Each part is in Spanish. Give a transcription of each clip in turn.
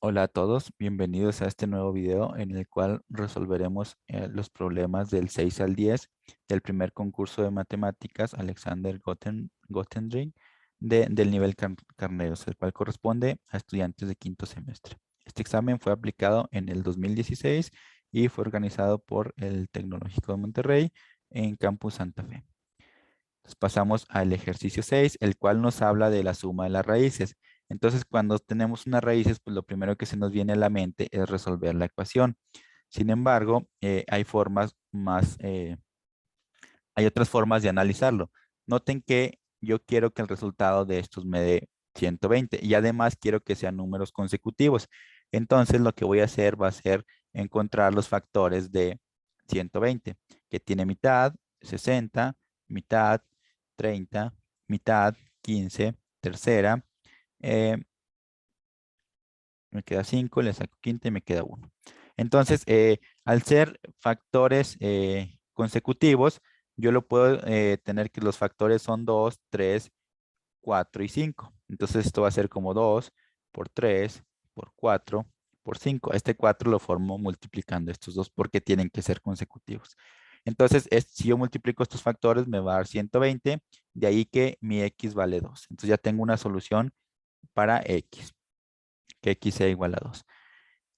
Hola a todos, bienvenidos a este nuevo video en el cual resolveremos los problemas del 6 al 10 del primer concurso de matemáticas Alexander Gotendring del nivel Carneros, el cual corresponde a estudiantes de quinto semestre. Este examen fue aplicado en el 2016 y fue organizado por el Tecnológico de Monterrey en Campus Santa Fe. Entonces pasamos al ejercicio 6, el cual nos habla de la suma de las raíces. Entonces, cuando tenemos unas raíces, pues lo primero que se nos viene a la mente es resolver la ecuación. Sin embargo, hay otras formas de analizarlo. Noten que yo quiero que el resultado de estos me dé 120 y además quiero que sean números consecutivos. Entonces, lo que voy a hacer va a ser encontrar los factores de 120, que tiene mitad, 60, mitad, 30, mitad, 15, tercera, eh, me queda 5, le saco quinta y me queda 1. Entonces, al ser factores consecutivos, yo lo puedo tener que los factores son 2, 3, 4 y 5. Entonces, esto va a ser como 2 por 3 por 4 por 5. Este 4 lo formo multiplicando estos dos porque tienen que ser consecutivos. Entonces, si yo multiplico estos factores, me va a dar 120, de ahí que mi x vale 2. Entonces, ya tengo una solución para x, que x sea igual a 2.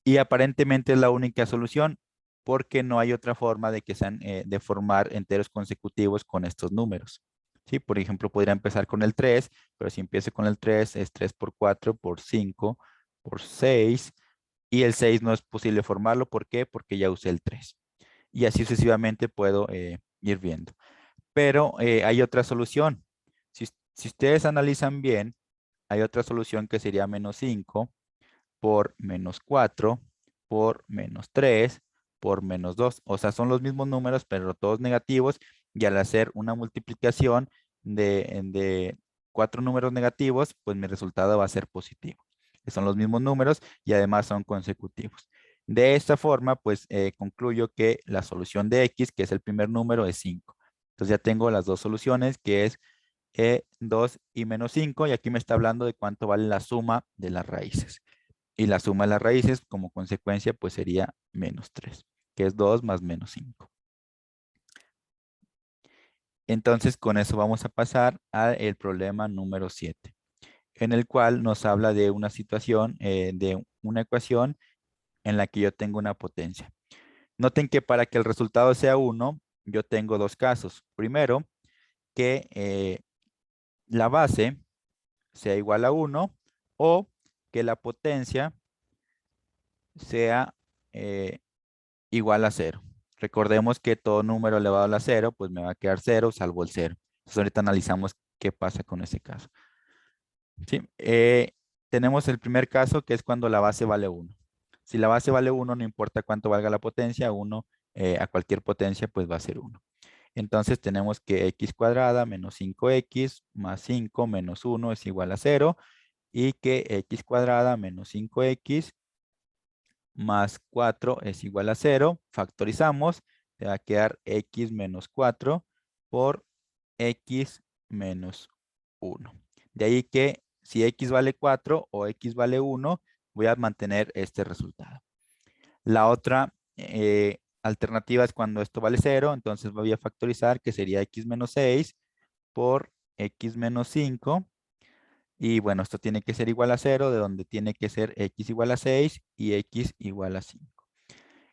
Y aparentemente es la única solución porque no hay otra forma de que sean, de formar enteros consecutivos con estos números. ¿Sí? Por ejemplo, podría empezar con el 3, pero si empiezo con el 3 es 3 por 4 por 5 por 6 y el 6 no es posible formarlo. ¿Por qué? Porque ya usé el 3. Y así sucesivamente puedo ir viendo. Pero hay otra solución. Si ustedes analizan bien, hay otra solución que sería menos 5 por menos 4 por menos 3 por menos 2. O sea, son los mismos números, pero todos negativos. Y al hacer una multiplicación de 4 números negativos, pues mi resultado va a ser positivo. Que son los mismos números y además son consecutivos. De esta forma, pues concluyo que la solución de x, que es el primer número, es 5. Entonces ya tengo las dos soluciones, que es 2 y menos 5. Y aquí me está hablando de cuánto vale la suma de las raíces. Y la suma de las raíces como consecuencia pues sería menos 3, que es 2 más menos 5. Entonces con eso vamos a pasar al problema número 7, en el cual nos habla de una situación, de una ecuación en la que yo tengo una potencia. Noten que para que el resultado sea 1, yo tengo dos casos. Primero, que la base sea igual a 1 o que la potencia sea igual a 0. Recordemos que todo número elevado a la 0, pues me va a quedar 0, salvo el 0. Entonces ahorita analizamos qué pasa con ese caso. ¿Sí? Tenemos el primer caso, que es cuando la base vale 1. Si la base vale 1, no importa cuánto valga la potencia, 1 a cualquier potencia, pues va a ser 1. Entonces tenemos que x cuadrada menos 5x más 5 menos 1 es igual a 0 y que x cuadrada menos 5x más 4 es igual a 0. Factorizamos, te va a quedar x menos 4 por x menos 1. De ahí que si x vale 4 o x vale 1, voy a mantener este resultado. La otra alternativa es cuando esto vale 0, entonces voy a factorizar, que sería x menos 6 por x menos 5. Y bueno, esto tiene que ser igual a 0, de donde tiene que ser x igual a 6 y x igual a 5.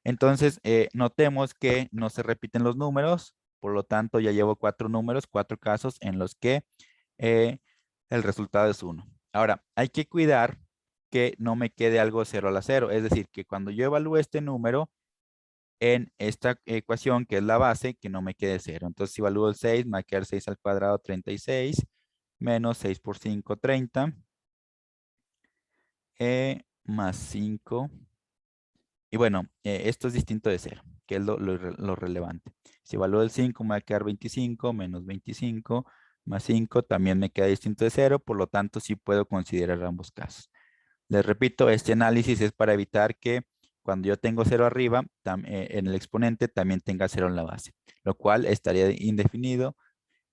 Entonces, notemos que no se repiten los números, por lo tanto ya llevo 4 números, 4 casos en los que eh, el resultado es 1. Ahora, hay que cuidar que no me quede algo 0 a la 0, es decir, que cuando yo evalúe este número en esta ecuación, que es la base, que no me quede 0. Entonces, si evalúo el 6, me va a quedar 6 al cuadrado, 36, menos 6 por 5, 30, más 5. Y bueno, esto es distinto de 0, que es lo relevante. Si evalúo el 5, me va a quedar 25 menos 25 más 5, también me queda distinto de 0, por lo tanto sí puedo considerar ambos casos. Les repito, este análisis es para evitar que cuando yo tengo 0 arriba, en el exponente también tenga 0 en la base, lo cual estaría indefinido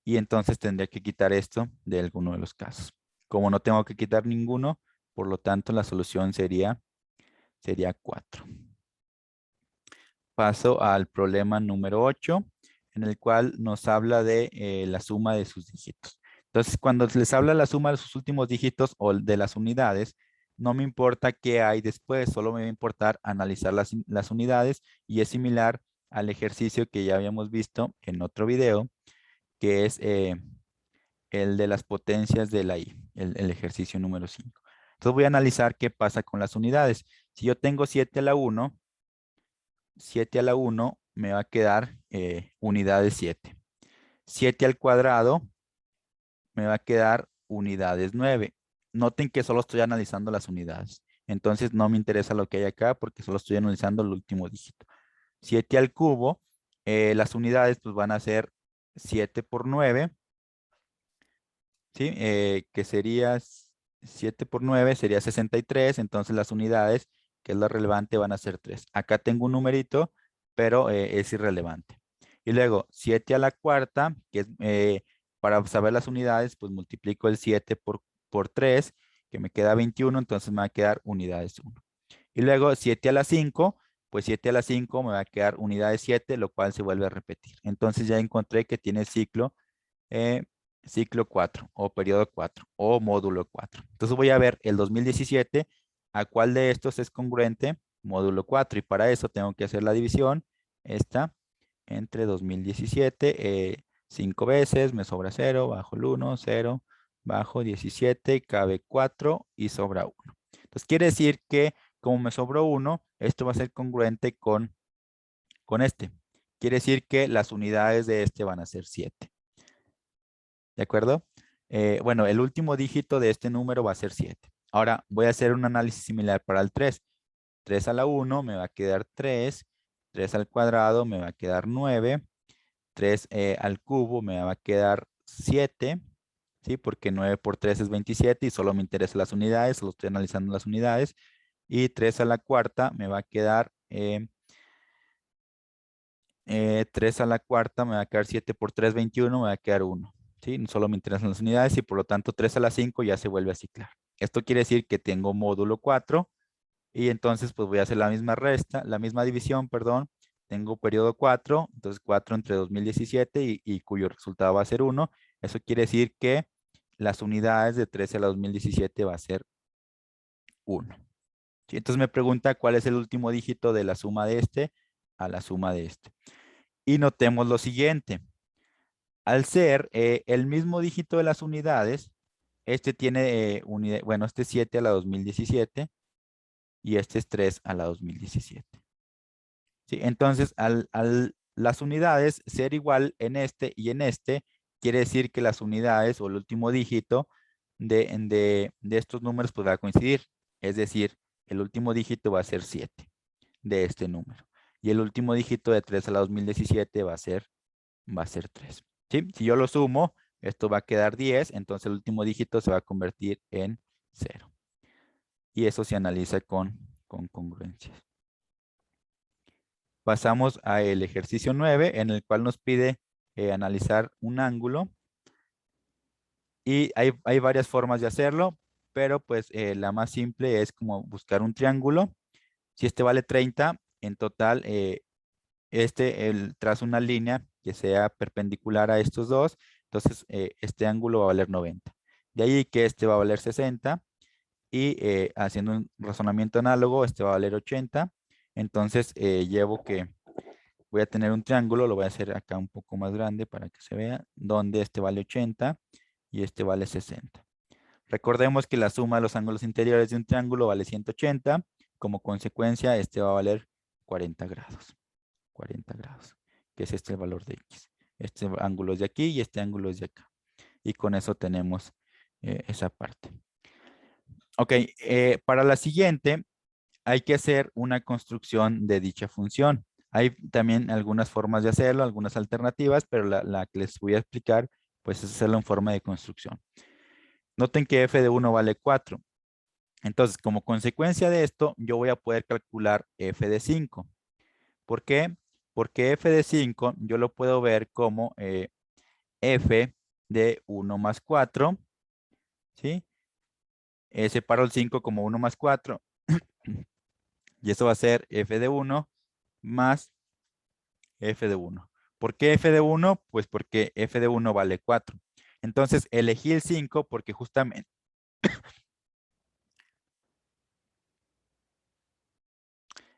y entonces tendría que quitar esto de alguno de los casos. Como no tengo que quitar ninguno, por lo tanto la solución sería sería 4. Paso al problema número 8, en el cual nos habla de la suma de sus dígitos. Entonces, cuando les habla la suma de sus últimos dígitos o de las unidades, no me importa qué hay después, solo me va a importar analizar las unidades, y es similar al ejercicio que ya habíamos visto en otro video, que es el de las potencias de la i, el ejercicio número 5. Entonces voy a analizar qué pasa con las unidades. Si yo tengo 7 a la 1, 7 a la 1 me va a quedar unidades 7. 7 al cuadrado me va a quedar unidades 9. Noten que solo estoy analizando las unidades. Entonces no me interesa lo que hay acá porque solo estoy analizando el último dígito. 7 al cubo, las unidades pues van a ser 7 por 9, ¿sí? Que sería 7 por 9 sería 63. Entonces las unidades, que es lo relevante, van a ser 3. Acá tengo un numerito, pero es irrelevante. Y luego 7 a la cuarta, que es para saber las unidades, pues multiplico el 7 por 3, que me queda 21. Entonces me va a quedar unidades 1. Y luego 7 a la 5, pues 7 a la 5 me va a quedar unidades 7, lo cual se vuelve a repetir. Entonces ya encontré que tiene eh, ciclo 4 o periodo 4 o módulo 4. Entonces voy a ver el 2017 a cuál de estos es congruente módulo 4, y para eso tengo que hacer la división esta entre 2017, 5 veces, me sobra 0, bajo el 1, 0, bajo 17, cabe 4 y sobra 1. Entonces quiere decir que como me sobró 1, esto va a ser congruente con este. Quiere decir que las unidades de este van a ser 7. ¿De acuerdo? Bueno, el último dígito de este número va a ser 7. Ahora voy a hacer un análisis similar para el 3. 3 a la 1 me va a quedar 3. 3 al cuadrado me va a quedar 9. 3 al cubo me va a quedar 7. ¿Sí? Porque 9 por 3 es 27 y solo me interesan las unidades, solo estoy analizando las unidades. Y 3 a la cuarta me va a quedar 3 a la cuarta me va a quedar 7 por 3, 21, me va a quedar 1. ¿Sí? Solo me interesan las unidades y por lo tanto 3 a la 5 ya se vuelve a ciclar. Esto quiere decir que tengo módulo 4 y entonces pues voy a hacer la misma resta, la misma división, perdón. Tengo periodo 4, entonces 4 entre 2017 y cuyo resultado va a ser 1. Eso quiere decir que las unidades de 13 a la 2017 va a ser 1. ¿Sí? Entonces me pregunta cuál es el último dígito de la suma de este a la suma de este. Y notemos lo siguiente. Al ser el mismo dígito de las unidades, este tiene, bueno, este es 7 a la 2017 y este es 3 a la 2017. ¿Sí? Entonces, las unidades ser igual en este y en este, quiere decir que las unidades o el último dígito de estos números pues va a coincidir. Es decir, el último dígito va a ser 7 de este número. Y el último dígito de 3 a la 2017 va a ser 3. ¿Sí? Si yo lo sumo, esto va a quedar 10, entonces el último dígito se va a convertir en 0. Y eso se analiza con congruencias. Pasamos al ejercicio 9, en el cual nos pide analizar un ángulo. Y hay varias formas de hacerlo, pero pues la más simple es como buscar un triángulo. Si este vale 30, en total trazo una línea que sea perpendicular a estos dos, entonces este ángulo va a valer 90. De ahí que este va a valer 60 y haciendo un razonamiento análogo, este va a valer 80. Entonces llevo que voy a tener un triángulo, lo voy a hacer acá un poco más grande para que se vea, donde este vale 80 y este vale 60. Recordemos que la suma de los ángulos interiores de un triángulo vale 180. Como consecuencia, este va a valer 40 grados. 40 grados, que es este el valor de X. Este ángulo es de aquí y este ángulo es de acá. Y con eso tenemos esa parte. Ok, para la siguiente hay que hacer una construcción de dicha función. Hay también algunas formas de hacerlo, algunas alternativas, pero la que les voy a explicar, pues es hacerlo en forma de construcción. Noten que f de 1 vale 4. Entonces, como consecuencia de esto, yo voy a poder calcular f de 5. ¿Por qué? Porque f de 5 yo lo puedo ver como f de 1 más 4, ¿sí? Separo el 5 como 1 más 4. Y eso va a ser f de 1 más f de 1. ¿Por qué f de 1? Pues porque f de 1 vale 4. Entonces elegí el 5 porque justamente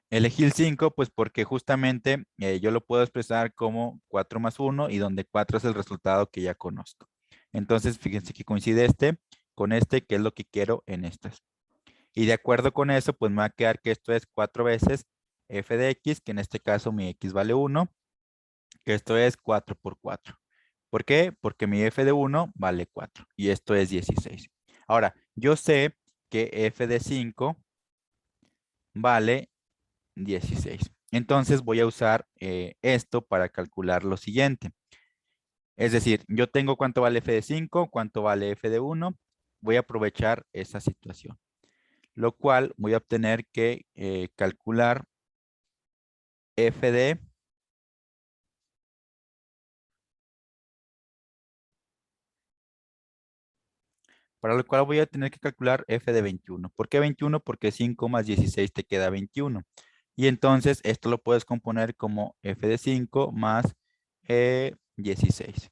elegí el 5, pues porque justamente yo lo puedo expresar como 4 más 1 y donde 4 es el resultado que ya conozco. Entonces, fíjense que coincide este con este, que es lo que quiero en estas. Y de acuerdo con eso, pues me va a quedar que esto es 4 veces f de x, que en este caso mi x vale 1, que esto es 4 por 4. ¿Por qué? Porque mi f de 1 vale 4 y esto es 16. Ahora, yo sé que f de 5 vale 16. Entonces voy a usar esto para calcular lo siguiente. Es decir, yo tengo cuánto vale f de 5, cuánto vale f de 1. Voy a aprovechar esa situación, lo cual voy a obtener que calcular f de, para lo cual voy a tener que calcular f de 21. ¿Por qué 21? Porque 5 más 16 te queda 21. Y entonces esto lo puedes componer como f de 5 más 16.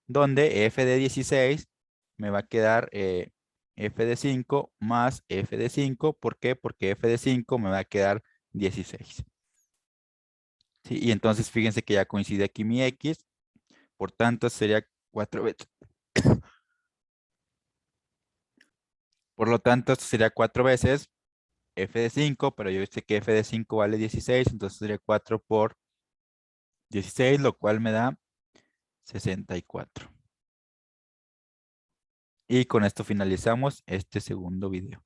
Donde f de 16 me va a quedar f de 5 más f de 5. ¿Por qué? Porque f de 5 me va a quedar 16. ¿Sí? Y entonces fíjense que ya coincide aquí mi x. Por tanto, sería 4 veces. Por lo tanto, esto sería 4 veces f de 5, pero yo sé que f de 5 vale 16, entonces sería 4 por 16, lo cual me da 64. Y con esto finalizamos este segundo video.